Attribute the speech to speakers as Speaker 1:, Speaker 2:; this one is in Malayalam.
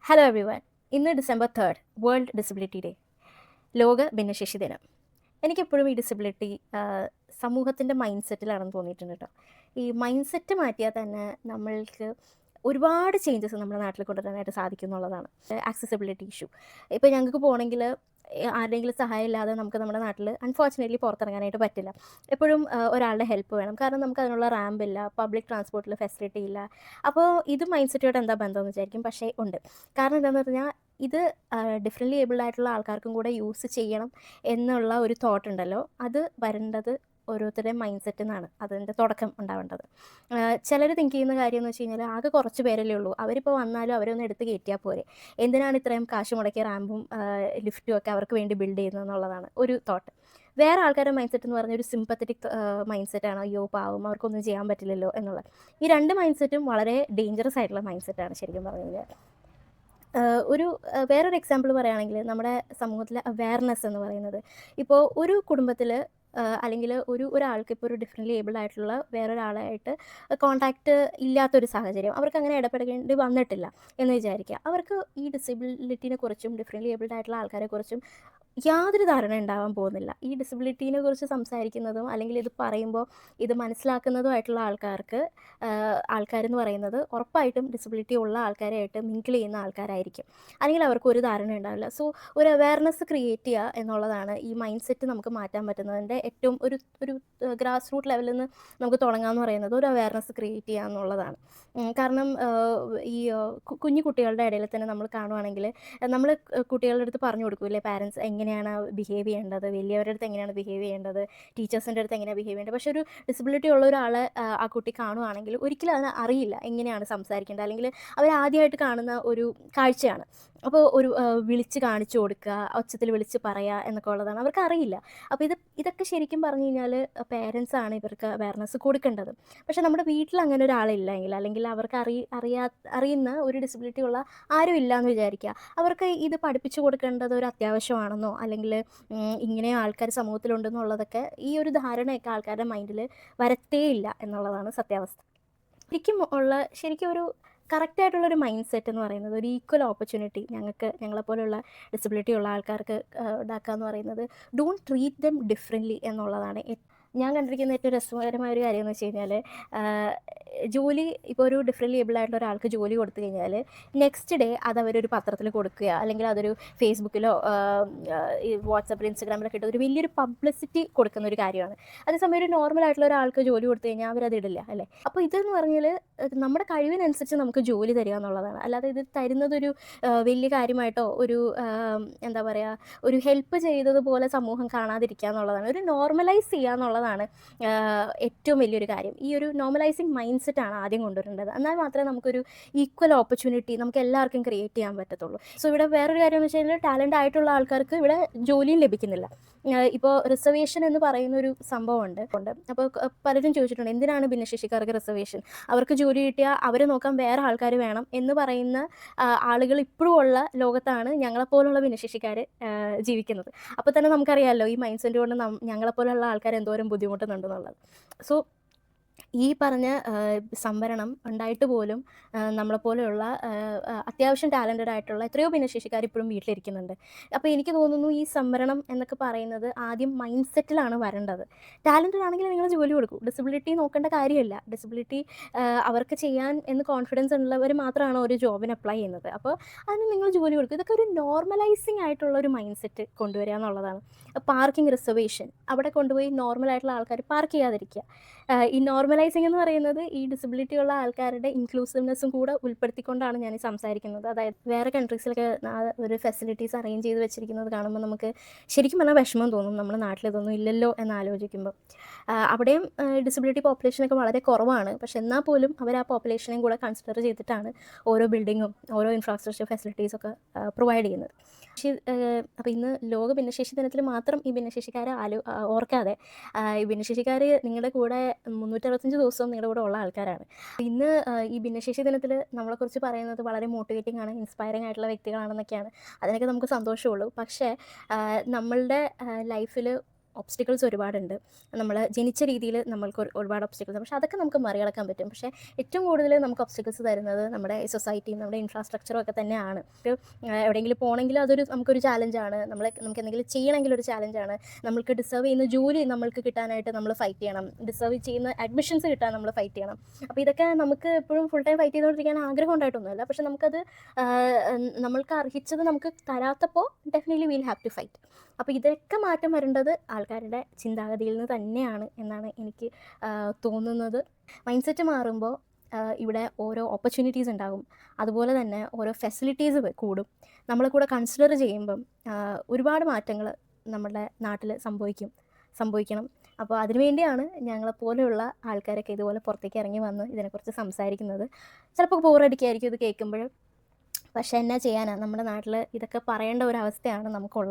Speaker 1: Hello every one. ഇന്ന് December 3 വേൾഡ് ഡിസബിലിറ്റി ഡേ, ലോക ഭിന്നശേഷി ദിനം. എനിക്കെപ്പോഴും ഈ ഡിസബിലിറ്റി സമൂഹത്തിൻ്റെ മൈൻഡ് സെറ്റിലാണെന്ന് തോന്നിയിട്ടുണ്ട് കേട്ടോ. ഈ മൈൻഡ് സെറ്റ് മാറ്റിയാൽ തന്നെ നമ്മൾക്ക് ഒരുപാട് ചേഞ്ചസ് നമ്മുടെ നാട്ടിൽ കൊണ്ടുവരാനായിട്ട് സാധിക്കും എന്നുള്ളതാണ്. ആക്സസിബിലിറ്റി ഇഷ്യൂ ഇപ്പോൾ ഞങ്ങൾക്ക് പോകണമെങ്കിൽ ആരുടെയെങ്കിലും സഹായം ഇല്ലാതെ നമുക്ക് നമ്മുടെ നാട്ടിൽ അൺഫോർച്ചുനേറ്റ്ലി പുറത്തിറങ്ങാനായിട്ട് പറ്റില്ല. എപ്പോഴും ഒരാളുടെ ഹെൽപ്പ് വേണം. കാരണം നമുക്ക് അതിനുള്ള റാമ്പ് ഇല്ല, പബ്ലിക് ട്രാൻസ്പോർട്ടിൽ ഫെസിലിറ്റി ഇല്ല. അപ്പോൾ ഇത് മൈൻഡ് സെറ്റുമായിട്ട് എന്താ ബന്ധമെന്ന് വിചാരിക്കും, പക്ഷേ ഉണ്ട്. കാരണം എന്താണെന്ന് പറഞ്ഞാൽ ഇത് ഡിഫറെൻ്റ്ലി ഏബിൾഡ് ആയിട്ടുള്ള ആൾക്കാർക്കും കൂടെ യൂസ് ചെയ്യണം എന്നുള്ള ഒരു തോട്ട് ഉണ്ടല്ലോ, അത് വരേണ്ടത് ഓരോരുത്തരുടെയും മൈൻഡ് സെറ്റിൽ നിന്നാണ് അതിൻ്റെ തുടക്കം ഉണ്ടാവേണ്ടത്. ചിലർ തിങ്ക് ചെയ്യുന്ന കാര്യം എന്ന് വെച്ച് കഴിഞ്ഞാൽ ആകെ കുറച്ച് പേരല്ലേ ഉള്ളൂ, അവരിപ്പോൾ വന്നാലും അവരൊന്ന് എടുത്ത് കയറ്റിയാൽ പോരെ, എന്തിനാണ് ഇത്രയും കാശ് മുടക്കിയ റാമ്പും ലിഫ്റ്റും ഒക്കെ അവർക്ക് വേണ്ടി ബിൽഡ് ചെയ്യുന്നത് എന്നുള്ളതാണ് ഒരു തോട്ട്. വേറെ ആൾക്കാരുടെ മൈൻഡ് സെറ്റ് എന്ന് പറഞ്ഞാൽ ഒരു സിമ്പത്തറ്റിക് മൈൻഡ് സെറ്റാണ്. അയ്യോ പാവം, അവർക്കൊന്നും ചെയ്യാൻ പറ്റില്ലല്ലോ എന്നുള്ളത്. ഈ രണ്ട് മൈൻഡ് സെറ്റും വളരെ ഡേഞ്ചറസ് ആയിട്ടുള്ള മൈൻഡ് സെറ്റാണ് ശരിക്കും പറഞ്ഞു കഴിഞ്ഞാൽ. വേറൊരു എക്സാമ്പിൾ പറയുകയാണെങ്കിൽ നമ്മുടെ സമൂഹത്തിലെ അവെയർനെസ് എന്ന് പറയുന്നത്, ഇപ്പോൾ ഒരു കുടുംബത്തിൽ അല്ലെങ്കിൽ ഒരാൾക്ക് ഇപ്പോൾ ഒരു ഡിഫറെൻ്റ്ലി ഏബിൾഡ് ആയിട്ടുള്ള വേറൊരാളായിട്ട് കോൺടാക്റ്റ് ഇല്ലാത്തൊരു സാഹചര്യം, അവർക്ക് അങ്ങനെ ഇടപെടേണ്ടി വന്നിട്ടില്ല എന്ന് വിചാരിക്കുക. അവർക്ക് ഈ ഡിസബിലിറ്റിനെ കുറിച്ചും ഡിഫറെൻ്റ്ലി ഏബിൾഡ് ആയിട്ടുള്ള ആൾക്കാരെ കുറിച്ചും യാതൊരു ധാരണ ഉണ്ടാവാൻ പോകുന്നില്ല. ഈ ഡിസബിലിറ്റീനെ കുറിച്ച് സംസാരിക്കുന്നതും അല്ലെങ്കിൽ ഇത് പറയുമ്പോൾ ഇത് മനസ്സിലാക്കുന്നതുമായിട്ടുള്ള ആൾക്കാരെന്ന് പറയുന്നത് ഉറപ്പായിട്ടും ഡിസബിലിറ്റി ഉള്ള ആൾക്കാരായിട്ട് മിങ്കിൾ ചെയ്യുന്ന ആൾക്കാരായിരിക്കും. അല്ലെങ്കിൽ അവർക്ക് ഒരു ധാരണ ഉണ്ടാവില്ല. സോ ഒരു അവെയർനെസ് ക്രിയേറ്റ് ചെയ്യുക എന്നുള്ളതാണ് ഈ മൈൻഡ് സെറ്റ് നമുക്ക് മാറ്റാൻ പറ്റുന്നതിൻ്റെ ഏറ്റവും ഒരു ഒരു ഗ്രാസ് റൂട്ട് ലെവലിൽ നിന്ന് നമുക്ക് തുടങ്ങാമെന്ന് പറയുന്നത് ഒരു അവെയർനെസ് ക്രിയേറ്റ് ചെയ്യുക എന്നുള്ളതാണ്. കാരണം കുഞ്ഞു കുട്ടികളുടെ ഇടയിൽ തന്നെ നമ്മൾ കാണുവാണെങ്കിൽ നമ്മൾ കുട്ടികളുടെ അടുത്ത് പറഞ്ഞു കൊടുക്കൂലേ, പാരൻസ് എങ്ങനെയാണ് ബിഹേവ് ചെയ്യേണ്ടത്, വലിയവരുടെ അടുത്ത് എങ്ങനെയാണ് ബിഹേവ് ചെയ്യേണ്ടത്, ടീച്ചേഴ്സിൻ്റെ അടുത്ത് എങ്ങനെയാണ് ബിഹേവ് ചെയ്യേണ്ടത്. പക്ഷേ ഒരു ഡിസബിലിറ്റി ഉള്ള ഒരാൾ ആ കുട്ടി കാണുവാണെങ്കിൽ ഒരിക്കലും അതിന് അറിയില്ല എങ്ങനെയാണ് സംസാരിക്കേണ്ടത്, അല്ലെങ്കിൽ അവരാദ്യമായിട്ട് കാണുന്ന ഒരു കാഴ്ചയാണ്. അപ്പോൾ വിളിച്ച് കാണിച്ചു കൊടുക്കുക, ഒച്ചത്തിൽ വിളിച്ച് പറയുക എന്നൊക്കെ ഉള്ളതാണ്, അവർക്ക് അറിയില്ല. അപ്പോൾ ഇതൊക്കെ ശരിക്കും പറഞ്ഞു കഴിഞ്ഞാൽ പേരൻസാണ് ഇവർക്ക് അവെയർനെസ് കൊടുക്കേണ്ടത്. പക്ഷേ നമ്മുടെ വീട്ടിൽ അങ്ങനെ ഒരാളില്ലെങ്കിൽ, അല്ലെങ്കിൽ അവർക്ക് അറിയുന്ന ഒരു ഡിസബിലിറ്റി ഉള്ള ആരും ഇല്ല എന്ന് വിചാരിക്കുക, അവർക്ക് ഇത് പഠിപ്പിച്ചു കൊടുക്കേണ്ടത് ഒരു അത്യാവശ്യമാണെന്നോ അല്ലെങ്കിൽ ഇങ്ങനെ ആൾക്കാർ സമൂഹത്തിലുണ്ടെന്നുള്ളതൊക്കെ ഈ ഒരു ധാരണയൊക്കെ ആൾക്കാരുടെ മൈൻഡിൽ വരത്തേയില്ല എന്നുള്ളതാണ് സത്യാവസ്ഥ. ശരിക്കും ഒരു കറക്റ്റായിട്ടുള്ളൊരു മൈൻഡ് സെറ്റ് എന്ന് പറയുന്നത്, ഒരു ഈക്വൽ ഓപ്പർച്യൂണിറ്റി ഞങ്ങളെപ്പോലുള്ള ഡിസബിലിറ്റി ഉള്ള ആൾക്കാർക്ക് ഉണ്ടാക്കുക എന്ന് പറയുന്നത്, ഡോണ്ട് ട്രീറ്റ് ദം ഡിഫറെൻ്റ്ലി എന്നുള്ളതാണ്. ഞാൻ കണ്ടിരിക്കുന്ന ഏറ്റവും രസകരമായ ഒരു കാര്യം എന്ന് വെച്ച് കഴിഞ്ഞാൽ, ജോലി ഇപ്പോൾ ഒരു ഡിഫറെൻ്റ്ലി ഏബിൾഡ് ആയിട്ടുള്ള ഒരാൾക്ക് ജോലി കൊടുത്തു കഴിഞ്ഞാൽ നെക്സ്റ്റ് ഡേ അത് അവരൊരു പത്രത്തിൽ കൊടുക്കുക, അല്ലെങ്കിൽ അതൊരു ഫേസ്ബുക്കിലോ ഈ വാട്സപ്പിൽ ഇൻസ്റ്റാഗ്രാമിലൊക്കെ ഇട്ട് ഒരു വലിയൊരു പബ്ലിസിറ്റി കൊടുക്കുന്ന ഒരു കാര്യമാണ്. അതേസമയം ഒരു നോർമൽ ആയിട്ടുള്ള ഒരാൾക്ക് ജോലി കൊടുത്തു കഴിഞ്ഞാൽ അവരത് ഇടില്ല അല്ലേ. അപ്പോൾ ഇതെന്ന് പറഞ്ഞാൽ നമ്മുടെ കഴിവിനനുസരിച്ച് നമുക്ക് ജോലി തരിക എന്നുള്ളതാണ്. അല്ലാതെ ഇത് തരുന്നതൊരു വലിയ കാര്യമായിട്ടോ എന്താ പറയുക, ഒരു ഹെൽപ്പ് ചെയ്തതുപോലെ സമൂഹം കാണാതിരിക്കുക എന്നുള്ളതാണ്. ഒരു നോർമലൈസ് ചെയ്യുക എന്നുള്ളതാണ് ഏറ്റവും വലിയൊരു കാര്യം. ഈ ഒരു നോർമലൈസിങ് മൈൻഡ് സെറ്റാണ് ആദ്യം കൊണ്ടുവരേണ്ടത്. എന്നാൽ മാത്രമേ നമുക്കൊരു ഈക്വൽ ഓപ്പർച്യൂണിറ്റി നമുക്ക് എല്ലാവർക്കും ക്രിയേറ്റ് ചെയ്യാൻ പറ്റത്തുള്ളൂ. സോ ഇവിടെ വേറൊരു കാര്യം എന്ന് വെച്ച് കഴിഞ്ഞാൽ, ടാലൻ്റ് ആയിട്ടുള്ള ആൾക്കാർക്ക് ഇവിടെ ജോലിയും ലഭിക്കുന്നില്ല. ഇപ്പോൾ റിസർവേഷൻ എന്ന് പറയുന്നൊരു സംഭവമുണ്ട്. അപ്പോൾ പലരും ചോദിച്ചിട്ടുണ്ട്, എന്തിനാണ് ഭിന്നശേഷിക്കാർക്ക് റിസർവേഷൻ, അവർക്ക് ജോലി കിട്ടിയാൽ അവരെ നോക്കാൻ വേറെ ആൾക്കാർ വേണം എന്ന് പറയുന്ന ആളുകൾ ഇപ്പോഴും ഉള്ള ലോകത്താണ് ഞങ്ങളെപ്പോലുള്ള ഭിന്നശേഷിക്കാർ ജീവിക്കുന്നത്. അപ്പോൾ തന്നെ നമുക്കറിയാമല്ലോ ഈ മൈൻഡ് സെറ്റ് കൊണ്ട് ഞങ്ങളെപ്പോലുള്ള ആൾക്കാർ എന്തോരം ബുദ്ധിമുട്ടുന്നുണ്ടെന്നുള്ളത്. സോ ഈ പറഞ്ഞ സംവരണം ഉണ്ടായിട്ട് പോലും നമ്മളെപ്പോലെയുള്ള അത്യാവശ്യം ടാലൻറ്റഡ് ആയിട്ടുള്ള എത്രയോ ഭിന്നശേഷിക്കാർ ഇപ്പോഴും വീട്ടിലിരിക്കുന്നുണ്ട്. അപ്പോൾ എനിക്ക് തോന്നുന്നു ഈ സംവരണം എന്നൊക്കെ പറയുന്നത് ആദ്യം മൈൻഡ് സെറ്റിലാണ് വരേണ്ടത്. ടാലൻറ്റഡ് ആണെങ്കിൽ നിങ്ങൾ ജോലി കൊടുക്കൂ, ഡിസബിലിറ്റി നോക്കേണ്ട കാര്യമില്ല. ഡിസബിലിറ്റി അവർക്ക് ചെയ്യാൻ എന്ന് കോൺഫിഡൻസ് ഉള്ളവർ മാത്രമാണ് ഒരു ജോബിന് അപ്ലൈ ചെയ്യുന്നത്. അപ്പോൾ അതിന് നിങ്ങൾ ജോലി കൊടുക്കും. ഇതൊക്കെ ഒരു നോർമലൈസിങ് ആയിട്ടുള്ള ഒരു മൈൻഡ് സെറ്റ് കൊണ്ടുവരിക എന്നുള്ളതാണ്. പാർക്കിംഗ് റിസർവേഷൻ, അവിടെ കൊണ്ടുപോയി നോർമലായിട്ടുള്ള ആൾക്കാർ പാർക്ക് ചെയ്യാതിരിക്കുക. ഈ നോർമലൈസിംഗ് എന്ന് പറയുന്നത് ഈ ഡിസബിലിറ്റി ഉള്ള ആൾക്കാരുടെ ഇൻക്ലൂസീവ്നെസ്സും കൂടെ ഉൾപ്പെടുത്തിക്കൊണ്ടാണ് ഞാൻ സംസാരിക്കുന്നത്. അതായത് വേറെ കൺട്രീസിലൊക്കെ ഒരു ഫെസിലിറ്റീസ് അറേഞ്ച് ചെയ്ത് വെച്ചിരിക്കുന്നത് കാണുമ്പോൾ നമുക്ക് ശരിക്കും പറഞ്ഞാൽ വിഷമം തോന്നും. നമ്മുടെ നാട്ടിലിതൊന്നും ഇല്ലല്ലോ എന്നാലോചിക്കുമ്പോൾ. അവിടെയും ഡിസബിലിറ്റി പോപ്പുലേഷനൊക്കെ വളരെ കുറവാണ്. പക്ഷെ എന്നാൽ പോലും അവർ ആ പോപ്പുലേഷനെയും കൂടെ കൺസിഡർ ചെയ്തിട്ടാണ് ഓരോ ബിൽഡിങ്ങും ഓരോ ഇൻഫ്രാസ്ട്രക്ചർ ഫെസിലിറ്റീസൊക്കെ പ്രൊവൈഡ് ചെയ്യുന്നത്. അപ്പോൾ ഇന്ന് ലോക ഭിന്നശേഷി ദിനത്തിൽ മാത്രം ഈ ഭിന്നശേഷിക്കാരെ ഓർക്കാതെ, ഈ ഭിന്നശേഷിക്കാർ നിങ്ങളുടെ കൂടെ 365 ദിവസവും നിങ്ങളുടെ കൂടെ ഉള്ള ആൾക്കാരാണ്. ഇന്ന് ഈ ഭിന്നശേഷി ദിനത്തിൽ നമ്മളെക്കുറിച്ച് പറയുന്നത് വളരെ മോട്ടിവേറ്റിംഗ് ആണ്, ഇൻസ്പയറിംഗ് ആയിട്ടുള്ള വ്യക്തികളാണെന്നൊക്കെയാണ്. അതിനൊക്കെ നമുക്ക് സന്തോഷമുള്ളൂ. പക്ഷേ നമ്മളുടെ ലൈഫിൽ ഒബ്സ്റ്റക്കിൾസ് ഒരുപാടുണ്ട്. നമ്മൾ ജനിച്ച രീതിയിൽ നമ്മൾക്ക് ഒരുപാട് ഒബ്സ്റ്റക്കിൾസ്, പക്ഷേ അതൊക്കെ നമുക്ക് മറികടക്കാൻ പറ്റും. പക്ഷേ ഏറ്റവും കൂടുതൽ നമുക്ക് ഒബ്സ്റ്റക്കിൾസ് തരുന്നത് നമ്മുടെ സൊസൈറ്റിയും നമ്മുടെ ഇൻഫ്രാസ്ട്രക്ചറും ഒക്കെ തന്നെയാണ്. എവിടെയെങ്കിലും പോകണമെങ്കിൽ അതൊരു നമുക്കൊരു ചാലഞ്ചാണ്. നമുക്ക് എന്തെങ്കിലും ചെയ്യണമെങ്കിൽ ഒരു ചാലഞ്ചാണ്. നമ്മൾക്ക് ഡിസേർവ് ചെയ്യുന്ന ജോലി നമ്മൾക്ക് കിട്ടാനായിട്ട് നമ്മൾ ഫൈറ്റ് ചെയ്യണം. ഡിസേർവ് ചെയ്യുന്ന അഡ്മിഷൻസ് കിട്ടാൻ നമ്മൾ ഫൈറ്റ് ചെയ്യണം. അപ്പോൾ ഇതൊക്കെ നമുക്ക് എപ്പോഴും ഫുൾ ടൈം ഫൈറ്റ് ചെയ്തുകൊണ്ടിരിക്കാൻ ആഗ്രഹം ഉണ്ടായിട്ടൊന്നുമല്ല. പക്ഷേ നമുക്കത് നമ്മൾക്ക് അർഹിച്ചത് നമുക്ക് തരാത്തപ്പോൾ definitely will have to fight. അപ്പോൾ ഇതൊക്കെ മാറ്റം വരേണ്ടത് ആൾക്കാരുടെ ചിന്താഗതിയിൽ നിന്ന് തന്നെയാണ് എന്നാണ് എനിക്ക് തോന്നുന്നത്. മൈൻഡ് സെറ്റ് മാറുമ്പോൾ ഇവിടെ ഓരോ ഓപ്പർച്യൂണിറ്റീസ് ഉണ്ടാകും. അതുപോലെ തന്നെ ഓരോ ഫെസിലിറ്റീസ് കൂടും. നമ്മളെ കൂടെ കൺസിഡർ ചെയ്യുമ്പം ഒരുപാട് മാറ്റങ്ങൾ നമ്മുടെ നാട്ടിൽ സംഭവിക്കണം. അപ്പോൾ അതിനുവേണ്ടിയാണ് ഞങ്ങളെപ്പോലെയുള്ള ആൾക്കാരൊക്കെ ഇതുപോലെ പുറത്തേക്ക് ഇറങ്ങി വന്ന് ഇതിനെക്കുറിച്ച് സംസാരിക്കുന്നത്. ചിലപ്പോൾ ബോറടിക്കായിരിക്കും ഇത് കേൾക്കുമ്പോൾ. പക്ഷേ എന്നാ ചെയ്യാനാണ്, നമ്മുടെ നാട്ടിൽ ഇതൊക്കെ പറയേണ്ട ഒരു അവസ്ഥയാണ് നമുക്കുള്ളത്.